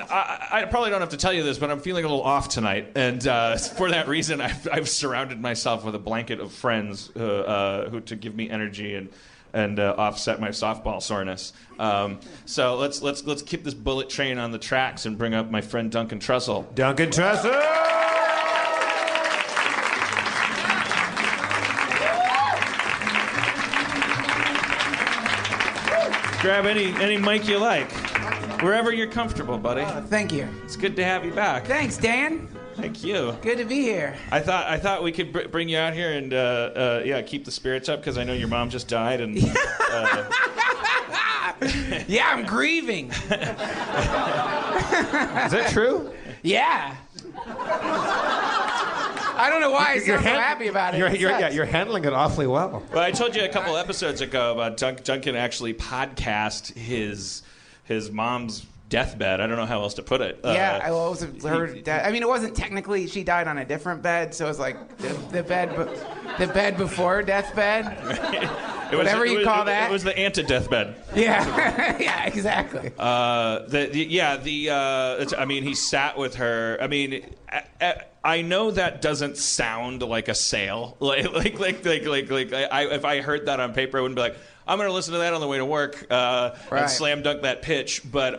I probably don't have to tell you this, but I'm feeling a little off tonight, and for that reason, I've surrounded myself with a blanket of friends who to give me energy and offset my softball soreness. So let's keep this bullet train on the tracks and bring up my friend Duncan Trussell. Duncan Trussell! Grab any mic you like, wherever you're comfortable, buddy. Thank you. It's good to have you back. Thanks, Dan. Thank you. Good to be here. I thought we could bring you out here and keep the spirits up because I know your mom just died and. Yeah, I'm grieving. Is that true? Yeah. I don't know why I sound so happy about it. You're handling it awfully well. Well, I told you a couple episodes ago about Duncan actually podcast his mom's deathbed. I don't know how else to put it. Yeah, I also heard that. I mean, it wasn't technically, she died on a different bed, so it was like the bed before deathbed. Whatever you call that. It was the anti-deathbed. Yeah, yeah, exactly. He sat with her. I mean, I know that doesn't sound like a sale. If I heard that on paper, I wouldn't be like, I'm going to listen to that on the way to work and slam dunk that pitch. But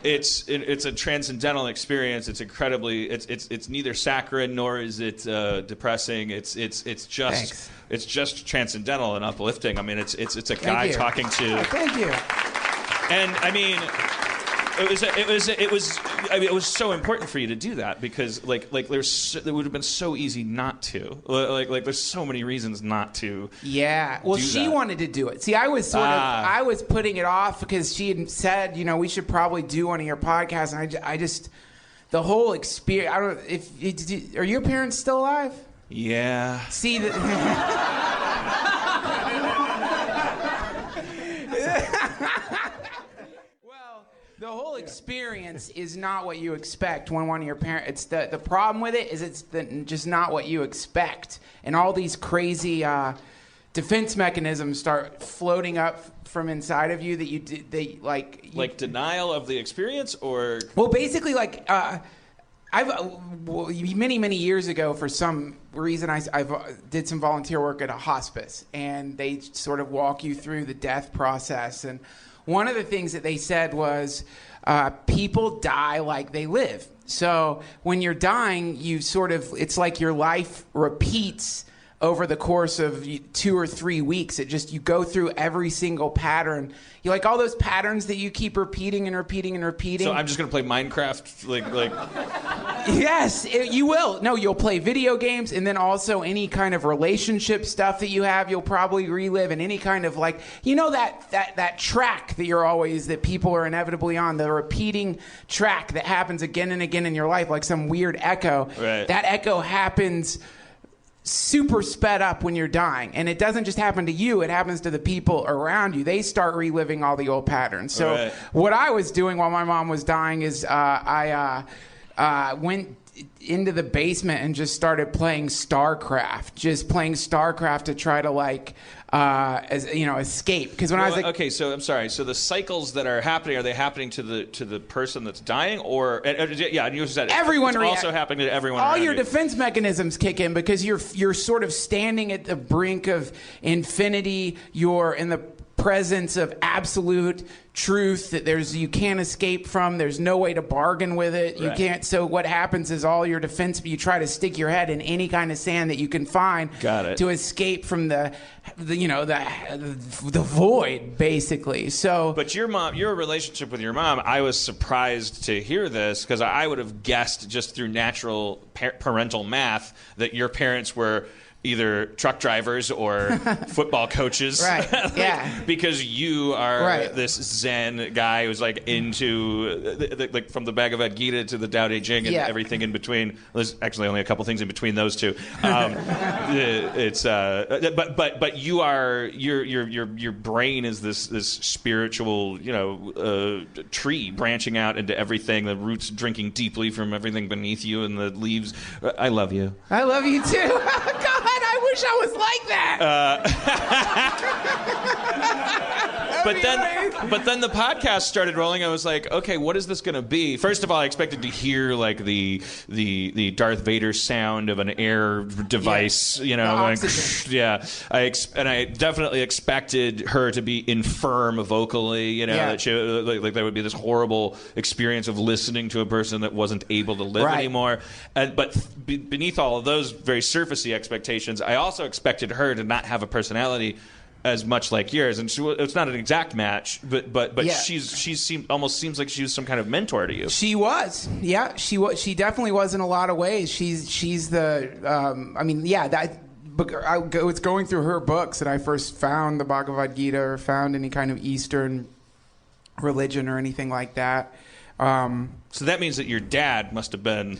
it's a transcendental experience. It's incredibly. It's neither saccharine nor is it depressing. It's just transcendental and uplifting. I mean, it's a guy talking to. Thank you. And I mean, it was so important for you to do that because it would have been so easy not to. Like there's so many reasons not to. Yeah. Well, she wanted to do it. See, I was I was putting it off because she had said, we should probably do one of your podcasts, and I just the whole experience. I don't. Are your parents still alive? Yeah. See the. The whole experience is not what you expect when one of your parents. It's the problem with it is it's just not what you expect, and all these crazy defense mechanisms start floating up from inside of you that like denial of the experience, or basically many years ago, for some reason, I did some volunteer work at a hospice, and they sort of walk you through the death process. And one of the things that they said was people die like they live. So when you're dying, it's like your life repeats over the course of 2 or 3 weeks. You go through every single pattern. You like all those patterns that you keep repeating and repeating and repeating. So I'm just gonna play Minecraft, like. Yes, you will. No, you'll play video games, and then also any kind of relationship stuff that you have, you'll probably relive, and any kind of that track that people are inevitably on, the repeating track that happens again and again in your life, like some weird echo. Right. That echo happens super sped up when you're dying, and it doesn't just happen to you, it happens to the people around you. They start reliving all the old patterns. So what I was doing while my mom was dying is I went into the basement and just started playing StarCraft to try to escape. Because when I was okay, so I'm sorry. So the cycles that are happening, are they happening to the person that's dying, or and you said everyone it's also happening to everyone. All your you. defense mechanisms kick in because you're sort of standing at the brink of infinity. You're in the presence of absolute truth that you can't escape from. There's no way to bargain with it. You can't. So what happens is all your defense, you try to stick your head in any kind of sand that you can find to escape from the void, basically. So, but your relationship with your mom, I was surprised to hear this because I would have guessed just through natural parental math that your parents were either truck drivers or football coaches. Right, because you are this Zen guy who's into from the Bhagavad Gita to the Tao Te Ching and everything in between. There's actually only a couple things in between those two. But you are your brain is this spiritual tree branching out into everything. The roots drinking deeply from everything beneath you, and the leaves. I love you. I love you too. God, I wish I was like that. But then the podcast started rolling. I was like, okay, what is this going to be? First of all, I expected to hear like the Darth Vader sound of an air device, I definitely expected her to be infirm vocally, that she like there would be this horrible experience of listening to a person that wasn't able to live anymore. But beneath all of those very surfacey expectations, I also expected her to not have a personality as much like yours, and it's not an exact match, but almost seems like she was some kind of mentor to you. She was, she was. She definitely was in a lot of ways. She's the, it's going through her books that I first found the Bhagavad Gita or found any kind of Eastern religion or anything like that. So that means that your dad must have been.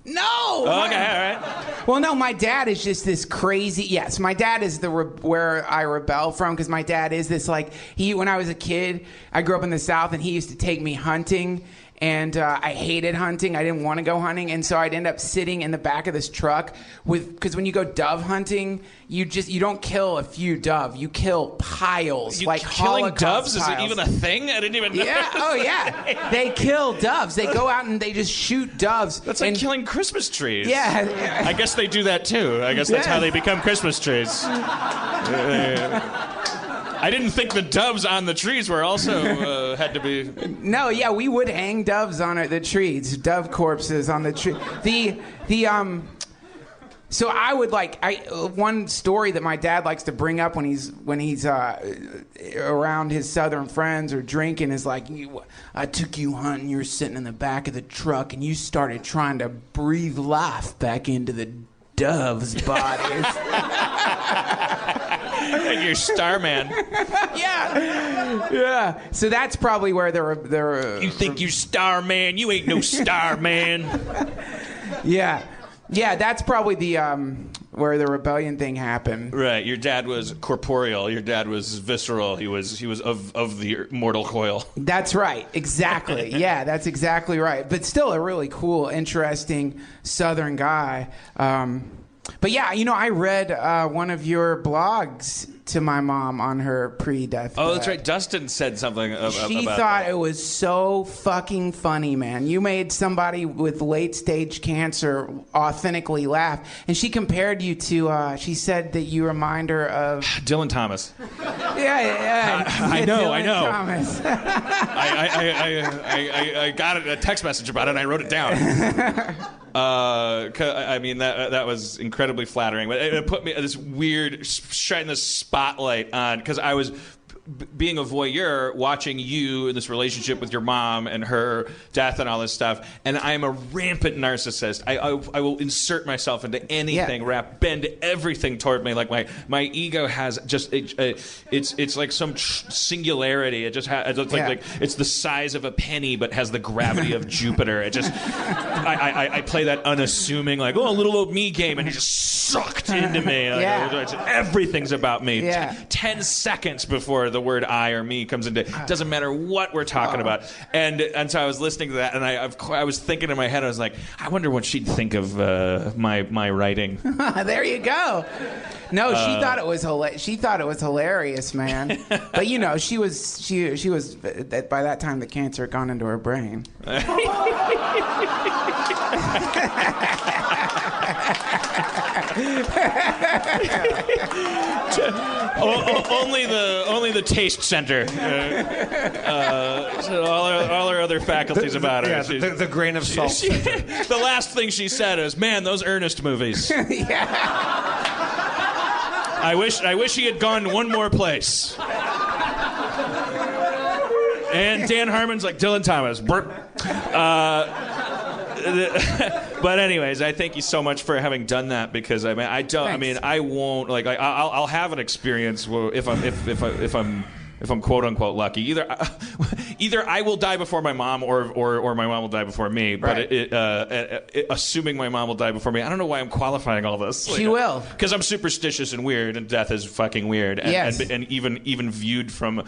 No. Oh, okay, all right. Well, no, my dad is just this crazy. Yes, my dad is where I rebel from, because my dad is this when I was a kid, I grew up in the South, and he used to take me hunting. And I hated hunting. I didn't want to go hunting, and so I'd end up sitting in the back of this truck because when you go dove hunting, you don't kill a few dove, you kill piles, like killing Holocaust doves. piles. Is it even a thing? I didn't even know. Yeah. Oh yeah. They kill doves. They go out and they just shoot doves. That's like killing Christmas trees. Yeah. I guess they do that too. I guess that's how they become Christmas trees. I didn't think the doves on the trees were also had to be. No, yeah, we would hang doves on the trees, dove corpses on the tree. So I would one story that my dad likes to bring up when he's around his Southern friends or drinking is like, I took you hunting, you were sitting in the back of the truck, and you started trying to breathe life back into the doves' bodies. You're Starman. Yeah. So that's probably where they're. You think you Starman? You ain't no Starman. Yeah. That's probably the where the rebellion thing happened. Right. Your dad was corporeal. Your dad was visceral. He was of the mortal coil. That's right. Exactly. Yeah, that's exactly right. But still, a really cool, interesting Southern guy. But yeah, I read one of your blogs to my mom on her pre-death. Oh, that's right. Dustin said something about She thought it was so fucking funny, man. You made somebody with late-stage cancer authentically laugh. And she compared you to, she said that you remind her of... Dylan Thomas. Yeah. I know. Thomas. I got a text message about it, and I wrote it down. I mean, that was incredibly flattering. But it put me this weird, shining this spotlight on, because I was being a voyeur, watching you in this relationship with your mom and her death and all this stuff, and I'm a rampant narcissist. I will insert myself into anything, bend everything toward me. Like my ego has just it's like some singularity. It just has like it's the size of a penny, but has the gravity of Jupiter. It just I play that unassuming a little old me game, and it just sucked into me. Everything's about me. 10 seconds before the word I or me comes into, it doesn't matter what we're talking about. And so I was listening to that, and I was thinking in my head, I was like, I wonder what she'd think of my writing. There you go. No, she thought it was hilarious, man. But she was by that time the cancer had gone into her brain. Only the taste center. So all her other faculties about her. Yeah, the grain of salt. The last thing she said is, "Man, those Ernest movies." I wish he had gone one more place. And Dan Harmon's like Dylan Thomas. But anyways, I thank you so much for having done that, because I won't I'll have an experience if I'm quote unquote lucky. Either I will die before my mom or my mom will die before me. But assuming my mom will die before me, I don't know why I'm qualifying all this. She will, because I'm superstitious and weird, and death is fucking weird. And even viewed from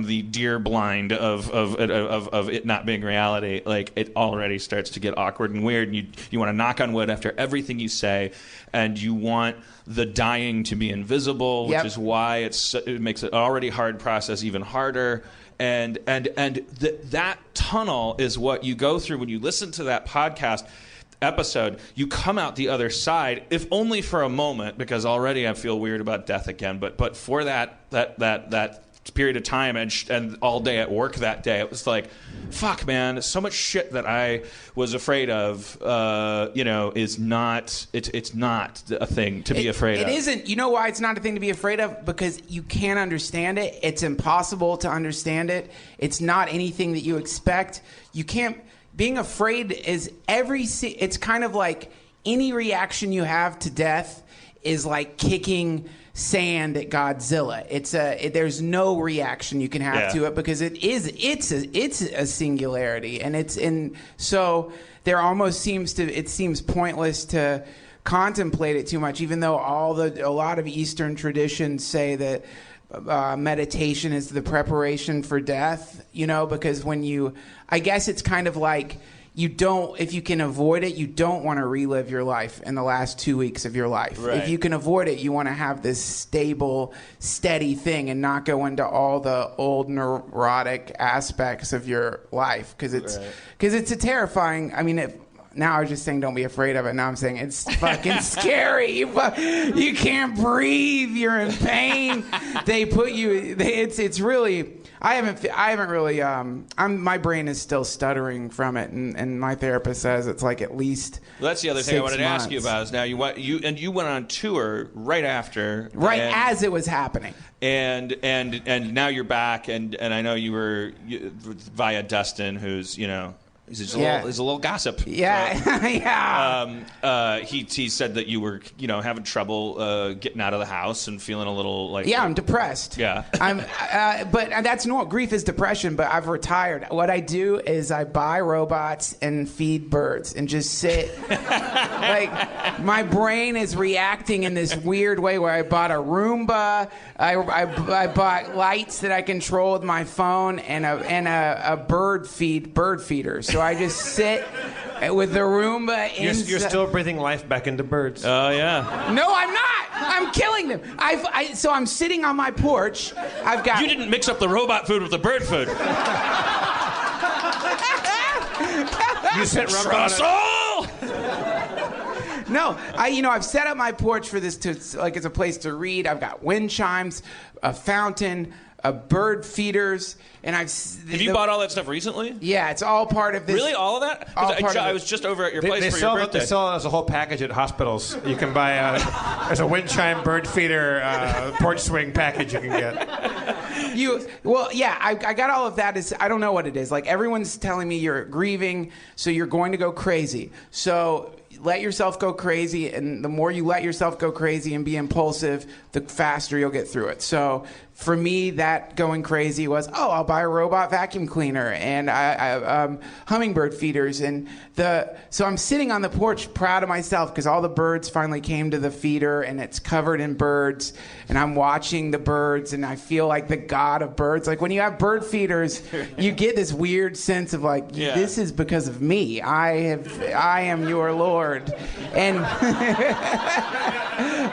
the deer blind of it not being reality, it already starts to get awkward and weird. And you want to knock on wood after everything you say, and you want the dying to be invisible, which is why it makes it an already hard process tries even harder. And that tunnel is what you go through when you listen to that podcast episode. You come out the other side, if only for a moment, because already I feel weird about death again. But for that period of time and all day at work that day, it was like, fuck, man, so much shit that I was afraid of, is not. It's not a thing to be afraid of. It isn't. You know why it's not a thing to be afraid of? Because you can't understand it. It's impossible to understand it. It's not anything that you expect. You can't. Being afraid is it's kind of like any reaction you have to death is like kicking sand at Godzilla. There's no reaction you can have to it because it's a singularity, and so there almost seems pointless to contemplate it too much, even though a lot of Eastern traditions say that meditation is the preparation for death, because I guess it's kind of like if you can avoid it, you don't want to relive your life in the last 2 weeks of your life. Right. If you can avoid it, you want to have this stable, steady thing and not go into all the old neurotic aspects of your life. Because it's a terrifying, now I was just saying don't be afraid of it. Now I'm saying it's fucking scary. You can't breathe. You're in pain. They put you. It's really. I haven't really. My brain is still stuttering from it, and my therapist says it's like at least. Well, that's the other thing I wanted to ask you about. Is now you went on tour right after. Right as it was happening. And now you're back, and I know you were via Dustin, who's He's a little gossip. Yeah, so, yeah. He said that you were, having trouble getting out of the house and feeling a little like. Yeah, I'm depressed. Yeah. But that's normal. Grief is depression. But I've retired. What I do is I buy robots and feed birds and just sit. Like my brain is reacting in this weird way where I bought a Roomba. I bought lights that I control with my phone and a bird feeder. So I just sit with the Roomba. You're still breathing life back into birds. Oh yeah. No, I'm not. I'm killing them. So I'm sitting on my porch. I've got. You didn't mix up the robot food with the bird food. You sit rubber on it. No, I've set up my porch for this it's a place to read. I've got wind chimes, a fountain, bird feeders, and Have you bought all that stuff recently? Yeah, it's all part of this. Really, all of that? I was just over at your place for your birthday. They sell it as a whole package at hospitals. You can buy as a wind chime, bird feeder, porch swing package you can get. I got all of that. I don't know what it is. Like everyone's telling me you're grieving, so you're going to go crazy. So let yourself go crazy, and the more you let yourself go crazy and be impulsive, the faster you'll get through it. So for me, that going crazy was, I'll buy a robot vacuum cleaner and hummingbird feeders, so I'm sitting on the porch proud of myself because all the birds finally came to the feeder and it's covered in birds, and I'm watching the birds and I feel like the god of birds. Like when you have bird feeders, you get this weird sense of like, this is because of me. I am your Lord, and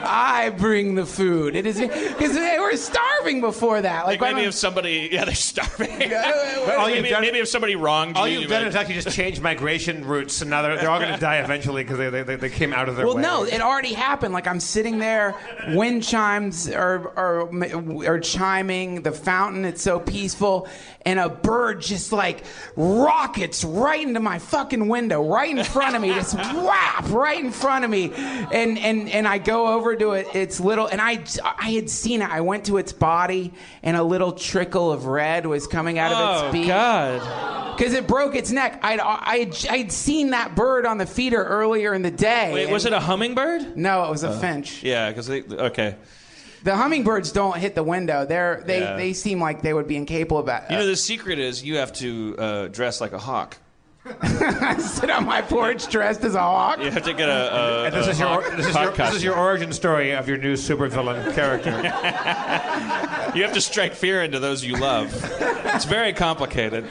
I bring the food. It is because they were starving before that. Like maybe if somebody, they're starving. Maybe if somebody wronged you. All you've done is actually just change migration routes, and now they're all going to die eventually because they came out of their way. Well, no, it already happened. Like I'm sitting there, wind chimes are chiming, the fountain, it's so peaceful, and a bird just like rockets right into my fucking window, right in front of me, just whap right in front of me, and I go over to it. It's little, and I had seen it. I went to its body, and a little trickle of red was coming out of its beak. Oh God! Because it broke its neck. I'd seen that bird on the feeder earlier in the day. Wait, was it a hummingbird? No, it was a finch. Yeah, because okay. The hummingbirds don't hit the window. They seem like they would be incapable of that. The secret is you have to dress like a hawk. Sit on my porch dressed as a hawk. You have to get a this is your origin story of your new supervillain character. You have to strike fear into those you love. It's very complicated.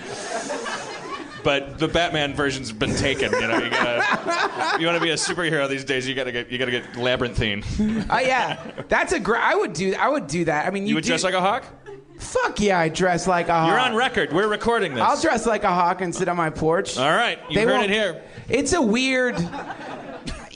But the Batman version's been taken. You want to be a superhero these days. You gotta get labyrinthine. Yeah, that's I would do that. I mean, you would dress like a hawk. Fuck yeah, I dress like a hawk. You're on record. We're recording this. I'll dress like a hawk and sit on my porch. All right, you heard it here. It's a weird...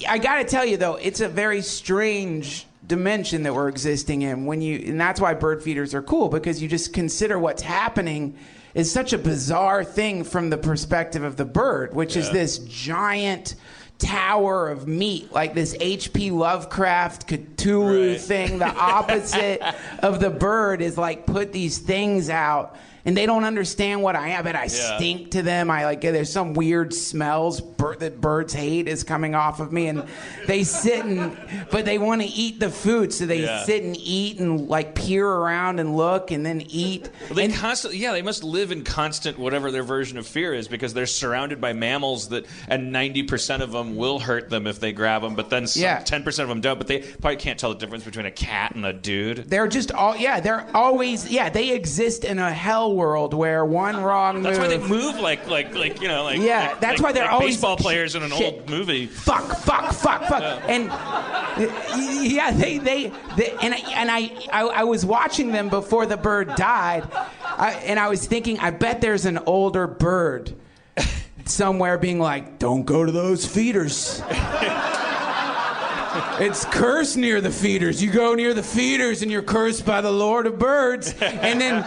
I gotta tell you, though, it's a very strange dimension that we're existing in. And that's why bird feeders are cool, because you just consider what's happening is such a bizarre thing from the perspective of the bird, which is this giant tower of meat, like this H.P. Lovecraft Cthulhu thing. The opposite of the bird is like put these things out, and they don't understand what I am, but I stink to them. There's some weird smells that birds hate is coming off of me, and they sit but they want to eat the food, so they sit and eat and like peer around and look and then eat. Well, they constantly, they must live in constant whatever their version of fear is, because they're surrounded by mammals and 90% of them will hurt them if they grab them, but then 10% of them don't. But they probably can't tell the difference between a cat and a dude. They're just they're always they exist in a hell world where one wrong move. That's why they move like that's why they're always baseball players in an old movie. Fuck. And I was watching them before the bird died, and I was thinking, I bet there's an older bird somewhere being like, don't go to those feeders. It's cursed near the feeders. You go near the feeders and you're cursed by the Lord of Birds. And then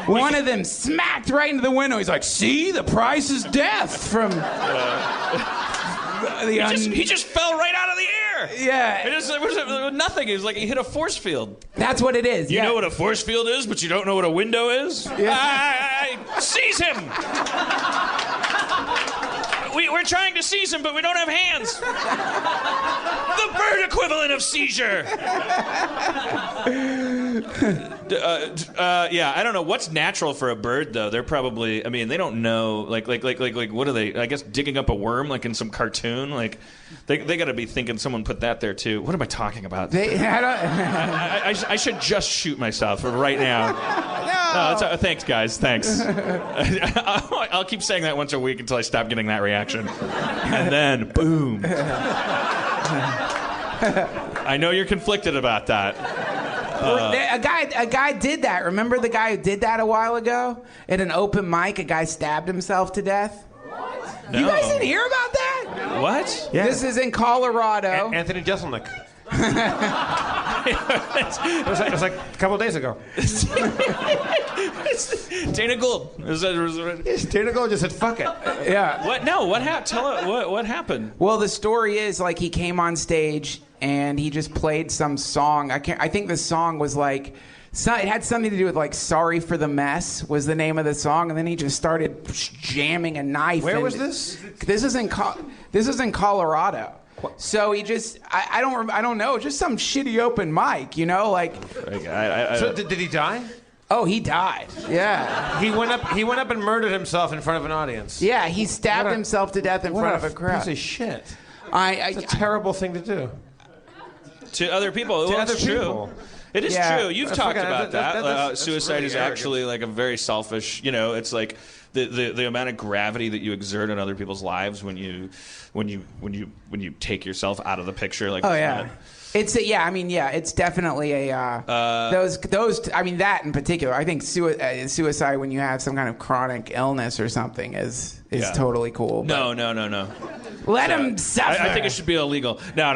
one of them smacked right into the window. He's like, see, the price is death from... He just fell right out of the air. Yeah. It was nothing. It was like he hit a force field. That's what it is. You know what a force field is, but you don't know what a window is? Yeah. Seize him! We're trying to seize him, but we don't have hands. The bird equivalent of seizure. I don't know what's natural for a bird though. They're probably, I mean, they don't know like what are they? I guess digging up a worm like in some cartoon. Like they got to be thinking someone put that there too. What am I talking about? I should just shoot myself right now. No, thanks guys. Thanks. I'll keep saying that once a week until I stop getting that reaction, and then boom. I know you're conflicted about that. A guy did that. Remember the guy who did that a while ago? At an open mic, a guy stabbed himself to death? What? No. You guys didn't hear about that? What? Yeah. This is in Colorado. Anthony Jeselnik. It was like a couple of days ago. Dana Gould. Dana Gould just said, fuck it. Yeah. What? No, what happened? Tell what happened. Well, the story is like he came on stage and he just played some song. I think the song was like, it had something to do with like "Sorry for the Mess" was the name of the song, and then he just started jamming a knife. Where was this? This is in Colorado. What? So he just I don't know, just some shitty open mic, you know, like. So did he die? Oh, he died. Yeah. He went up and murdered himself in front of an audience. Yeah, he stabbed himself to death in front of a crowd. Piece of shit. It's a terrible thing to do. To other people. To other true. people. It is true. You've talked about that. That's suicide really is arrogant. actually like a very selfish. You know, it's like the amount of gravity that you exert on other people's lives when you take yourself out of the picture. Like, oh yeah. It's it's definitely a those. I mean, that in particular. I think suicide when you have some kind of chronic illness or something is totally cool. No. Let him suffer. I think it should be illegal. No.